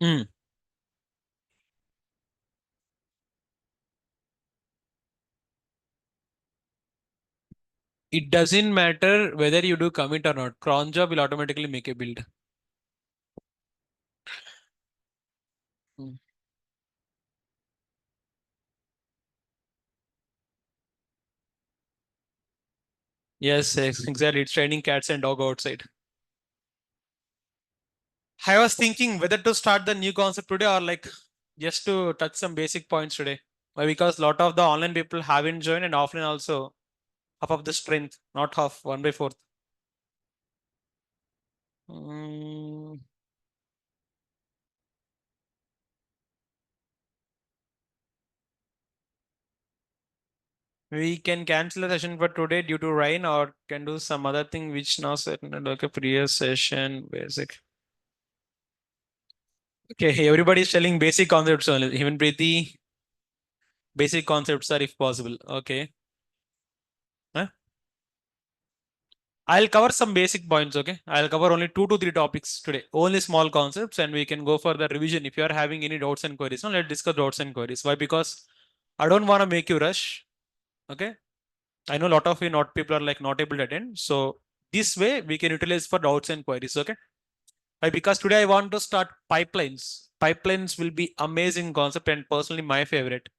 Hmm. It doesn't matter whether you do commit or not. Cron job will automatically make a build. Hmm. Yes, exactly. It's training cats and dog outside. I was thinking whether to start the new concept today or like just to touch some basic points today. Why? Because a lot of the online people haven't joined and offline also half of the strength, not half, 1/4. Mm, we can cancel the session for today due to rain or can do some other thing which now certain like a previous session basic. Okay, everybody is telling basic concepts only. Even Preeti, basic concepts are if possible. Okay. Huh? I'll cover some basic points, okay? I'll cover only 2 to 3 topics today. Only small concepts, and we can go for the revision. If you are having any doubts and queries, now let's discuss doubts and queries. Why? Because I don't want to make you rush. Okay. I know a lot of you not people are like not able to attend. So this way we can utilize for doubts and queries. Okay. Why? Because today I want to start pipelines. Pipelines will be amazing concept and personally my favorite.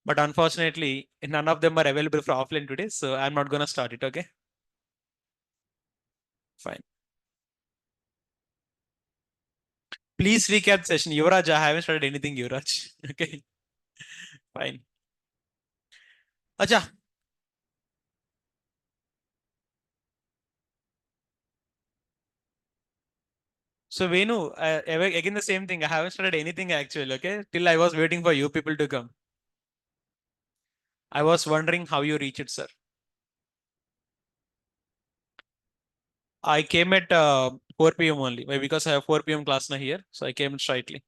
But unfortunately, none of them are available for offline today. So I'm not gonna start it. Okay. Fine. Please recap session. Yuvraj, I haven't started anything, Yuvraj. Okay, fine. Acha. So Venu, again the same thing. I haven't started anything actually. Okay, till I was waiting for you people to come. I was wondering how you reach it, sir. I came at 4 p.m. only. Why? Because I have 4 p.m. class now here, so I came slightly.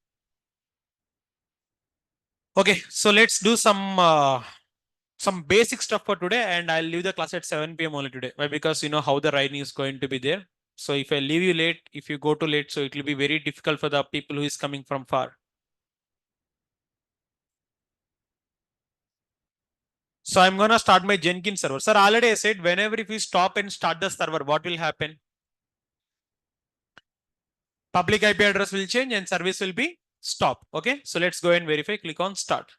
Okay, so let's do some basic stuff for today, and I'll leave the class at 7 p.m. only today. Why? Because you know how the riding is going to be there. So if I leave you late, if you go too late, so it will be very difficult for the people who is coming from far. So I'm gonna start my Jenkins server. Sir, already I said whenever if we stop and start the server, what will happen? Public IP address will change and service will be stop. Okay, so let's go and verify. Click on start.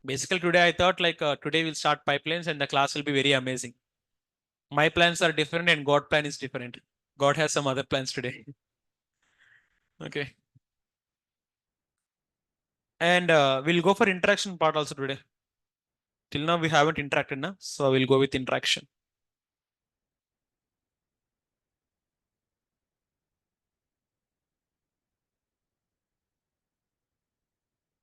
Basically, today I thought like today we'll start pipelines and the class will be very amazing. My plans are different and God plan is different. God has some other plans today. Okay, and we'll go for interaction part also today. Till now we haven't interacted now, so we'll go with interaction.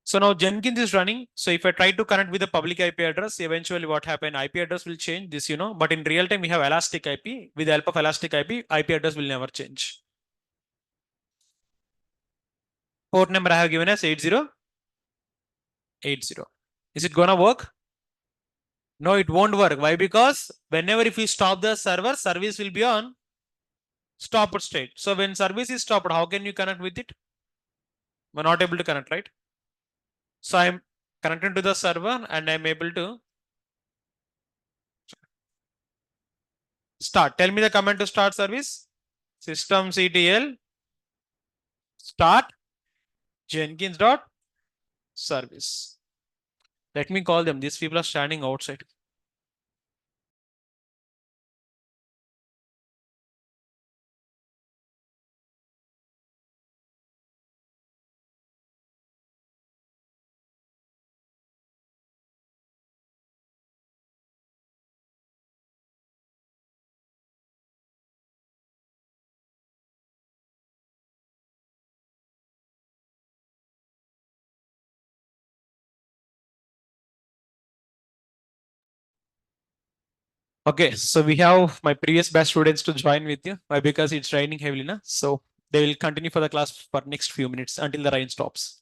So now Jenkins is running. So if I try to connect with the public IP address, eventually what happened? IP address will change this, you know, but in real time we have elastic IP. With the help of elastic IP address will never change. Port number I have given as 8080. Is it gonna work? No, it won't work. Why? Because whenever if we stop the server, service will be on stop state. So when service is stopped, how can you connect with it? We're not able to connect, right? So I'm connected to the server and I'm able to start. Tell me the command to start service. Systemctl start Jenkins dot service. Let me call them. These people are standing outside. Okay, so we have my previous batch students to join with you. Why? Because it's raining heavily now. So they will continue for the class for next few minutes until the rain stops.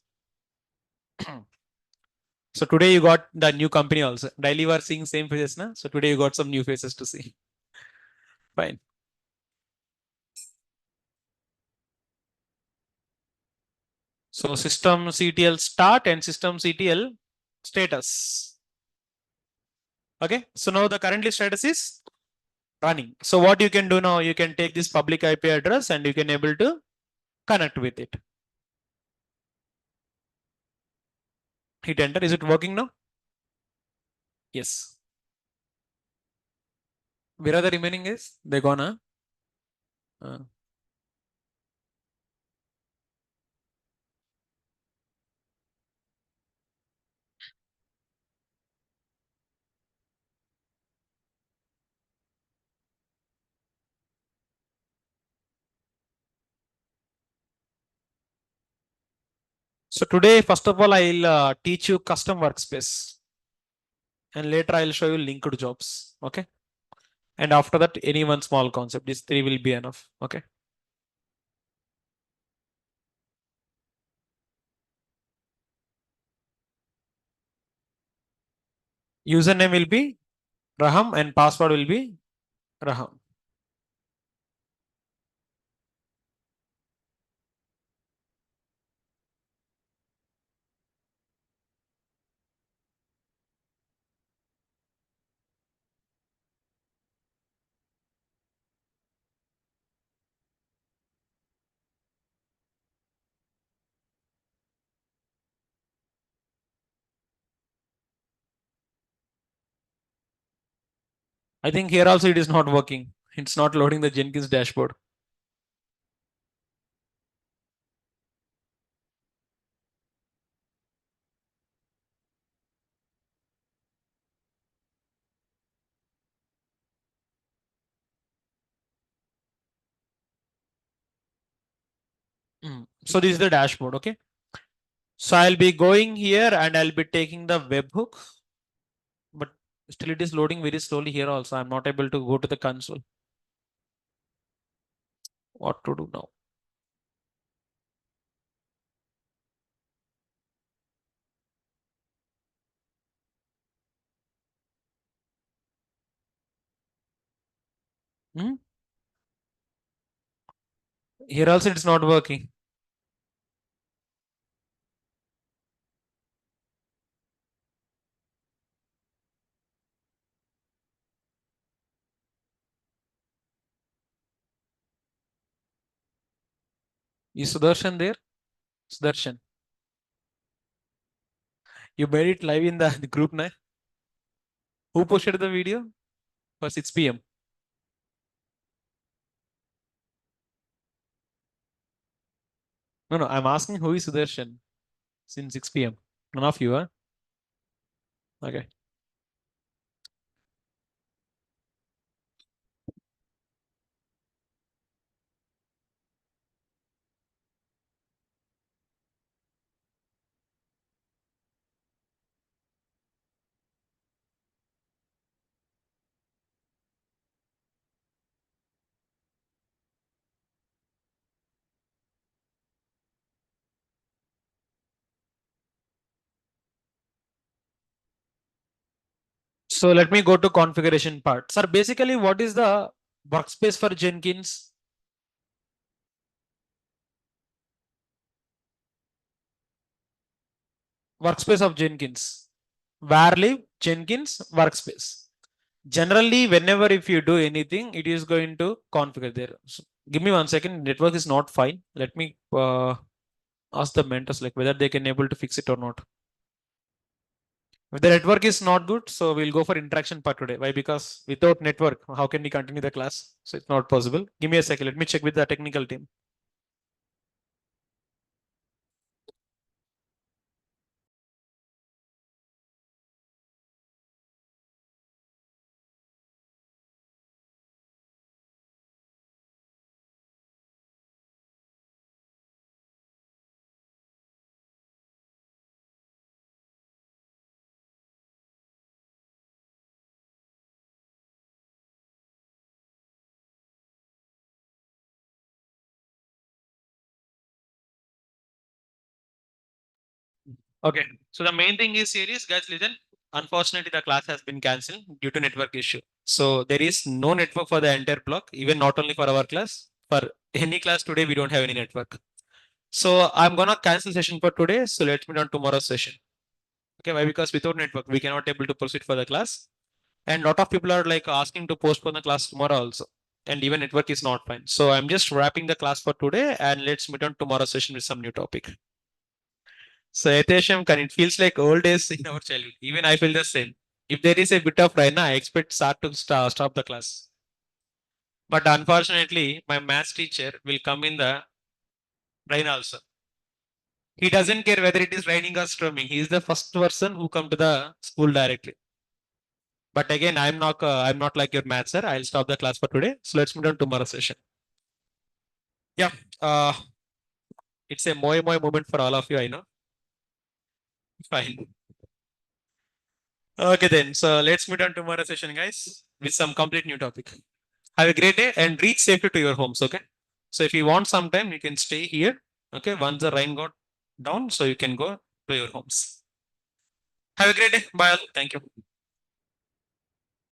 So today you got the new company also. Daily you are seeing same faces now. So today you got some new faces to see. Fine. So systemctl start and systemctl status. Okay. So now the currently status is running. So what you can do now, you can take this public IP address and you can able to connect with it. Hit enter. Is it working now? Yes. Where are the remaining guys? They're gonna. So today, first of all, I'll teach you custom workspace, and later I'll show you linked jobs. Okay. And after that, any one small concept. These three will be enough. Okay. Username will be Raham and password will be Raham. I think here also it is not working. It's not loading the Jenkins dashboard. So this is the dashboard. Okay. So I'll be going here and I'll be taking the webhook, but still it is loading very slowly here also. I'm not able to go to the console. What to do now? Hmm? Here also it's not working. Is Sudarshan there? Sudarshan. You made it live in the group now. Who posted the video for 6 p.m.? No, no, I'm asking who is Sudarshan since 6 p.m. None of you, huh? Okay. So let me go to configuration part. Sir, basically, what is the workspace for Jenkins? Workspace of Jenkins. Where live Jenkins workspace. Generally, whenever if you do anything, it is going to configure there. So give me 1 second. Network is not fine. Let me ask the mentors like whether they can able to fix it or not. If the network is not good, so we'll go for interaction part today. Why? Because without network, how can we continue the class? So it's not possible. Give me a second. Let me check with the technical team. Okay. So the main thing is serious, guys. Listen. Unfortunately, the class has been cancelled due to network issue. So there is no network for the entire block, even not only for our class. For any class today, we don't have any network. So I'm gonna cancel session for today. So let's meet on tomorrow's session. Okay, why? Because without network, we cannot able to proceed for the class. And lot of people are like asking to postpone the class tomorrow also. And even network is not fine. So I'm just wrapping the class for today and let's meet on tomorrow's session with some new topic. So Etesham, it feels like old days in our childhood. Even I feel the same. If there is a bit of rain, I expect start to stop the class. But unfortunately, my maths teacher will come in the rain also. He doesn't care whether it is raining or storming. He is the first person who come to the school directly. But again, I'm not like your math sir. I'll stop the class for today. So let's move on to tomorrow's session. Yeah, uh, it's a moi moi moment for all of you. I know. Fine. Okay then. So let's meet on tomorrow's session, guys, with some complete new topic. Have a great day and reach safely to your homes. Okay. So if you want some time, you can stay here. Okay. Once the rain got down, so you can go to your homes. Have a great day. Bye. All. Thank you.